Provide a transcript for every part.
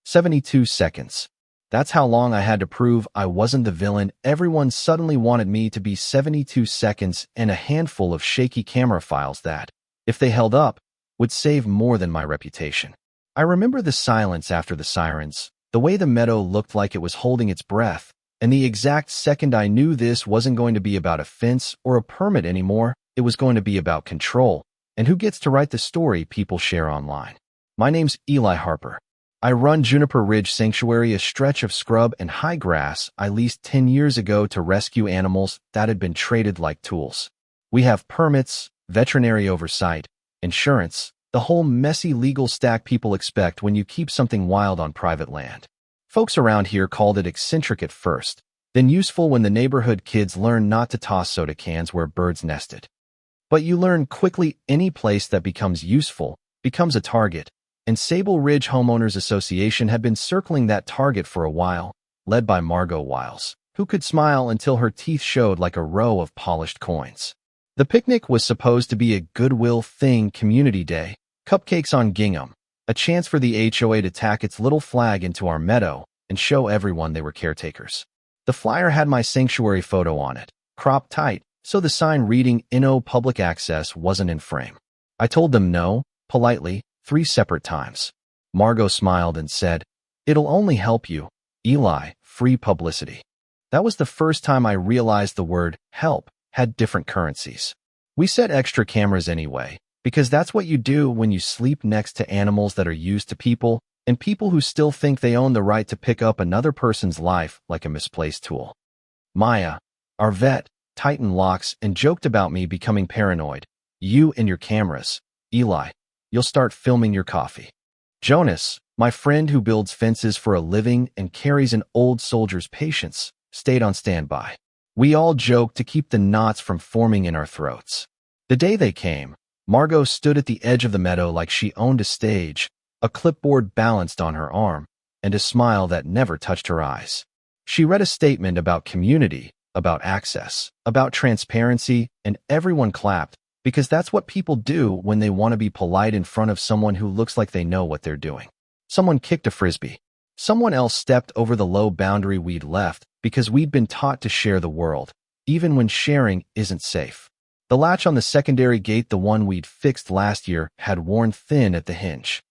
72 seconds. That's how long I had to prove I wasn't the villain. Everyone suddenly wanted me to be 72 seconds and a handful of shaky camera files that, if they held up, would save more than my reputation. I remember the silence after the sirens, the way the meadow looked like it was holding its breath, and the exact second I knew this wasn't going to be about a fence or a permit anymore, it was going to be about control, and who gets to write the story people share online. My name's Eli Harper. I run Juniper Ridge Sanctuary, a stretch of scrub and high grass I leased 10 years ago to rescue animals that had been traded like tools. We have permits, veterinary oversight, insurance, the whole messy legal stack people expect when you keep something wild on private land. Folks around here called it eccentric at first, then useful when the neighborhood kids learned not to toss soda cans where birds nested. But you learn quickly any place that becomes useful becomes a target, and Sable Ridge Homeowners Association had been circling that target for a while, led by Margot Wiles, who could smile until her teeth showed like a row of polished coins. The picnic was supposed to be a goodwill thing, community day, cupcakes on gingham, a chance for the HOA to tack its little flag into our meadow and show everyone they were caretakers. The flyer had my sanctuary photo on it, cropped tight, so the sign reading "No Public Access" wasn't in frame. I told them no, politely, 3 separate times. Margot smiled and said, "It'll only help you, Eli, free publicity." That was the first time I realized the word help had different currencies. We set extra cameras anyway, because that's what you do when you sleep next to animals that are used to people, and people who still think they own the right to pick up another person's life like a misplaced tool. Maya, our vet, tightened locks and joked about me becoming paranoid. "You and your cameras, Eli. You'll start filming your coffee." Jonas, my friend who builds fences for a living and carries an old soldier's patience, stayed on standby. We all joked to keep the knots from forming in our throats. The day they came, Margot stood at the edge of the meadow like she owned a stage, a clipboard balanced on her arm, and a smile that never touched her eyes. She read a statement about community, about access, about transparency, and everyone clapped, because that's what people do when they want to be polite in front of someone who looks like they know what they're doing. Someone kicked a frisbee. Someone else stepped over the low boundary we'd left because we'd been taught to share the world, even when sharing isn't safe. The latch on the secondary gate, the one we'd fixed last year, had worn thin at the hinge.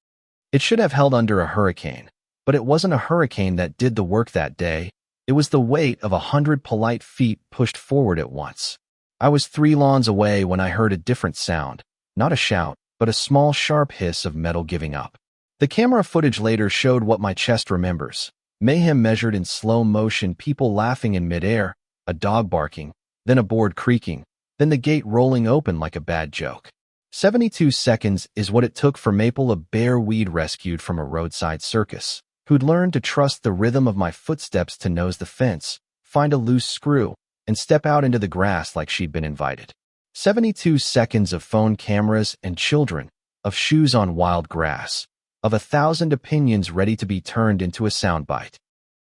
It should have held under a hurricane, but it wasn't a hurricane that did the work that day. It was the weight of 100 polite feet pushed forward at once. I was 3 lawns away when I heard a different sound, not a shout, but a small sharp hiss of metal giving up. The camera footage later showed what my chest remembers. Mayhem measured in slow motion, people laughing in midair, a dog barking, then a board creaking, then the gate rolling open like a bad joke. 72 seconds is what it took for Maple, a bear we'd rescued from a roadside circus, who'd learned to trust the rhythm of my footsteps to nose the fence, find a loose screw, and step out into the grass like she'd been invited. 72 seconds of phone cameras and children, of shoes on wild grass, of 1,000 opinions ready to be turned into a soundbite.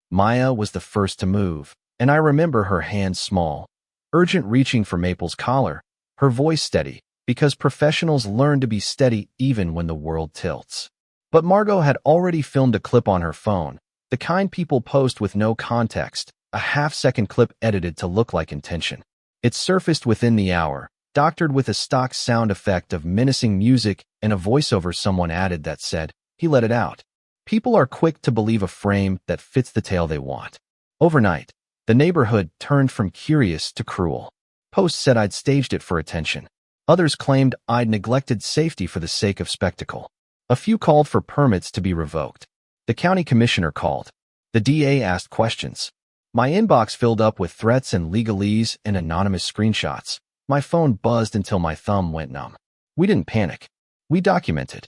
Maya was the first to move, and I remember her hands small, urgent, reaching for Maple's collar, her voice steady, because professionals learn to be steady even when the world tilts. But Margot had already filmed a clip on her phone, the kind people post with no context, a half-second clip edited to look like intention. It surfaced within the hour, doctored with a stock sound effect of menacing music and a voiceover someone added that said, "He let it out." People are quick to believe a frame that fits the tale they want. Overnight, the neighborhood turned from curious to cruel. Posts said I'd staged it for attention. Others claimed I'd neglected safety for the sake of spectacle. A few called for permits to be revoked. The county commissioner called. The DA asked questions. My inbox filled up with threats and legalese and anonymous screenshots. My phone buzzed until my thumb went numb. We didn't panic. We documented.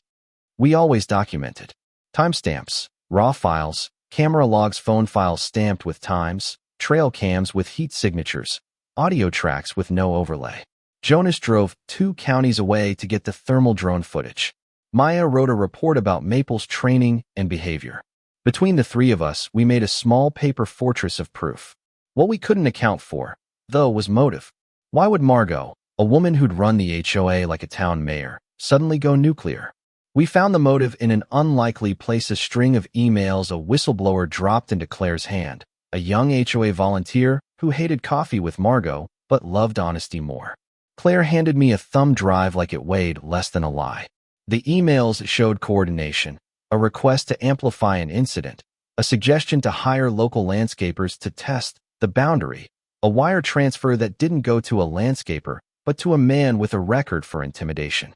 We always documented. Timestamps, raw files, camera logs, phone files stamped with times, trail cams with heat signatures, audio tracks with no overlay. Jonas drove 2 counties away to get the thermal drone footage. Maya wrote a report about Maple's training and behavior. Between the 3 of us, we made a small paper fortress of proof. What we couldn't account for, though, was motive. Why would Margot, a woman who'd run the HOA like a town mayor, suddenly go nuclear? We found the motive in an unlikely place. A string of emails a whistleblower dropped into Claire's hand, a young HOA volunteer who hated coffee with Margot but loved honesty more. Claire handed me a thumb drive like it weighed less than a lie. The emails showed coordination, a request to amplify an incident, a suggestion to hire local landscapers to test the boundary, a wire transfer that didn't go to a landscaper but to a man with a record for intimidation.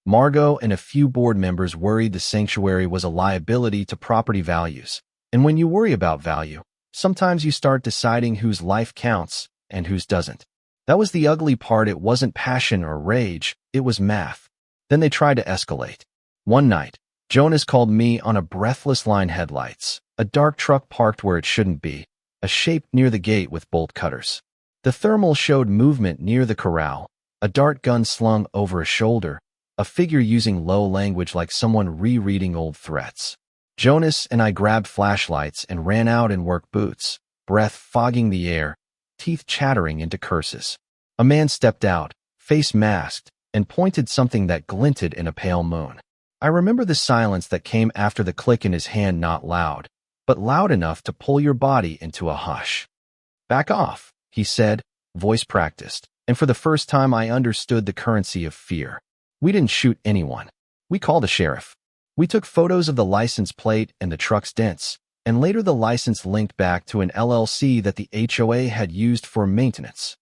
Margot and a few board members worried the sanctuary was a liability to property values. And when you worry about value, sometimes you start deciding whose life counts and whose doesn't. That was the ugly part. It wasn't passion or rage, it was math. Then they tried to escalate. One night, Jonas called me on a breathless line. Headlights, a dark truck parked where it shouldn't be, a shape near the gate with bolt cutters. The thermal showed movement near the corral, a dart gun slung over a shoulder, a figure using low language like someone rereading old threats. Jonas and I grabbed flashlights and ran out in work boots, breath fogging the air, teeth chattering into curses. A man stepped out, face masked, and pointed something that glinted in a pale moon. I remember the silence that came after the click in his hand, not loud, but loud enough to pull your body into a hush. "Back off," he said, voice practiced, and for the first time I understood the currency of fear. We didn't shoot anyone. We called the sheriff. We took photos of the license plate and the truck's dents, and later the license linked back to an LLC that the HOA had used for maintenance.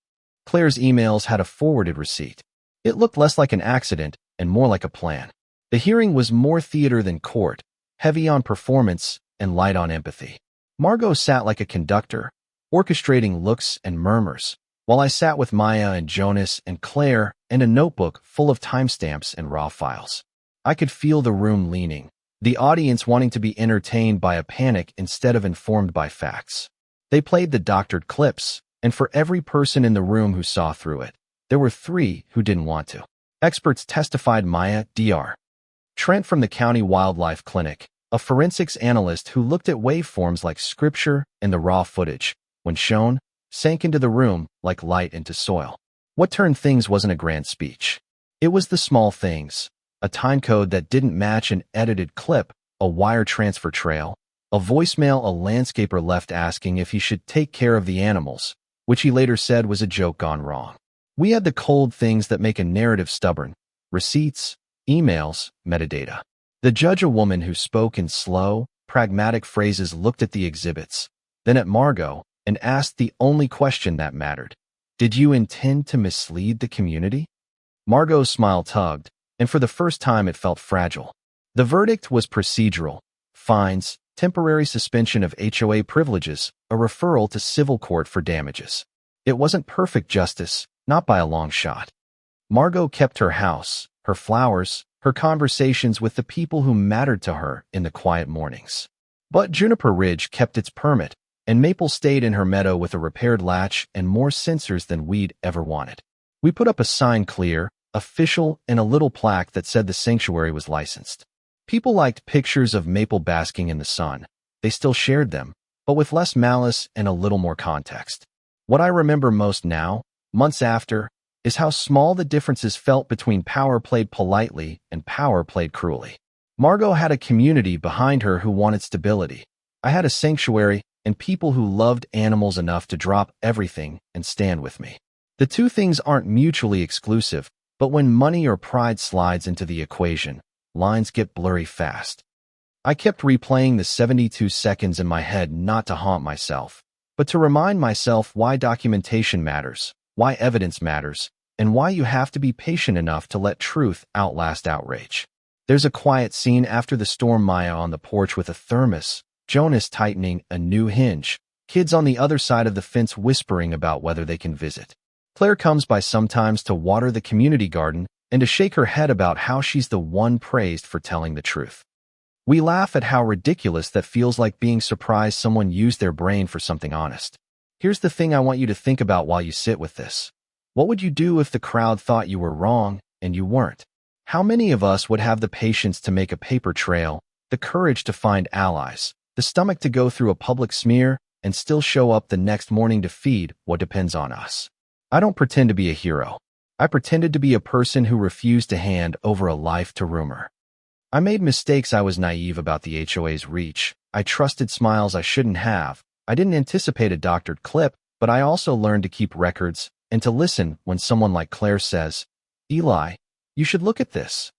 Claire's emails had a forwarded receipt. It looked less like an accident and more like a plan. The hearing was more theater than court, heavy on performance and light on empathy. Margot sat like a conductor, orchestrating looks and murmurs, while I sat with Maya and Jonas and Claire and a notebook full of timestamps and raw files. I could feel the room leaning, the audience wanting to be entertained by a panic instead of informed by facts. They played the doctored clips, and for every person in the room who saw through it, there were 3 who didn't want to. Experts testified. Maya, Dr. Trent from the County Wildlife Clinic, a forensics analyst who looked at waveforms like scripture, and the raw footage, when shown, sank into the room like light into soil. What turned things wasn't a grand speech. It was the small things, a timecode that didn't match an edited clip, a wire transfer trail, a voicemail a landscaper left asking if he should take care of the animals, which he later said was a joke gone wrong. We had the cold things that make a narrative stubborn: receipts, emails, metadata. The judge, a woman who spoke in slow, pragmatic phrases, looked at the exhibits, then at Margot, and asked the only question that mattered. "Did you intend to mislead the community?" Margot's smile tugged, and for the first time it felt fragile. The verdict was procedural: fines, temporary suspension of HOA privileges, a referral to civil court for damages. It wasn't perfect justice, not by a long shot. Margot kept her house, her flowers, her conversations with the people who mattered to her in the quiet mornings. But Juniper Ridge kept its permit, and Maple stayed in her meadow with a repaired latch and more sensors than we'd ever wanted. We put up a sign, clear, official, and a little plaque that said the sanctuary was licensed. People liked pictures of Maple basking in the sun. They still shared them, but with less malice and a little more context. What I remember most now, months after, is how small the differences felt between power played politely and power played cruelly. Margot had a community behind her who wanted stability. I had a sanctuary and people who loved animals enough to drop everything and stand with me. The two things aren't mutually exclusive, but when money or pride slides into the equation, lines get blurry fast. I kept replaying the 72 seconds in my head, not to haunt myself, but to remind myself why documentation matters, why evidence matters, and why you have to be patient enough to let truth outlast outrage. There's a quiet scene after the storm: Maya on the porch with a thermos, Jonas tightening a new hinge, kids on the other side of the fence whispering about whether they can visit. Claire comes by sometimes to water the community garden and to shake her head about how she's the one praised for telling the truth. We laugh at how ridiculous that feels, like being surprised someone used their brain for something honest. Here's the thing I want you to think about while you sit with this. What would you do if the crowd thought you were wrong and you weren't? How many of us would have the patience to make a paper trail, the courage to find allies, the stomach to go through a public smear, and still show up the next morning to feed what depends on us? I don't pretend to be a hero. I pretended to be a person who refused to hand over a life to rumor. I made mistakes. I was naive about the HOA's reach. I trusted smiles I shouldn't have. I didn't anticipate a doctored clip, but I also learned to keep records and to listen when someone like Claire says, "Eli, you should look at this."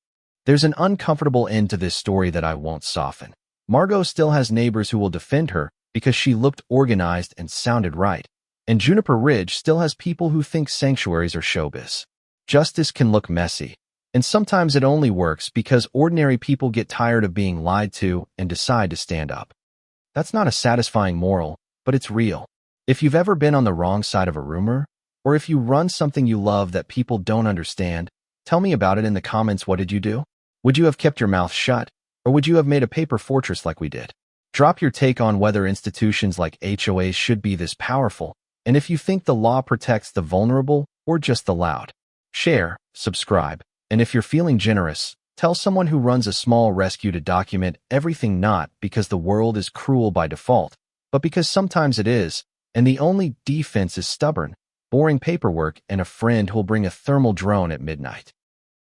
There's an uncomfortable end to this story that I won't soften. Margot still has neighbors who will defend her because she looked organized and sounded right. And Juniper Ridge still has people who think sanctuaries are showbiz. Justice can look messy, and sometimes it only works because ordinary people get tired of being lied to and decide to stand up. That's not a satisfying moral, but it's real. If you've ever been on the wrong side of a rumor, or if you run something you love that people don't understand, tell me about it in the comments. What did you do? Would you have kept your mouth shut, or would you have made a paper fortress like we did? Drop your take on whether institutions like HOAs should be this powerful, and if you think the law protects the vulnerable or just the loud. Share, subscribe, and if you're feeling generous, tell someone who runs a small rescue to document everything, not because the world is cruel by default, but because sometimes it is, and the only defense is stubborn, boring paperwork and a friend who'll bring a thermal drone at midnight.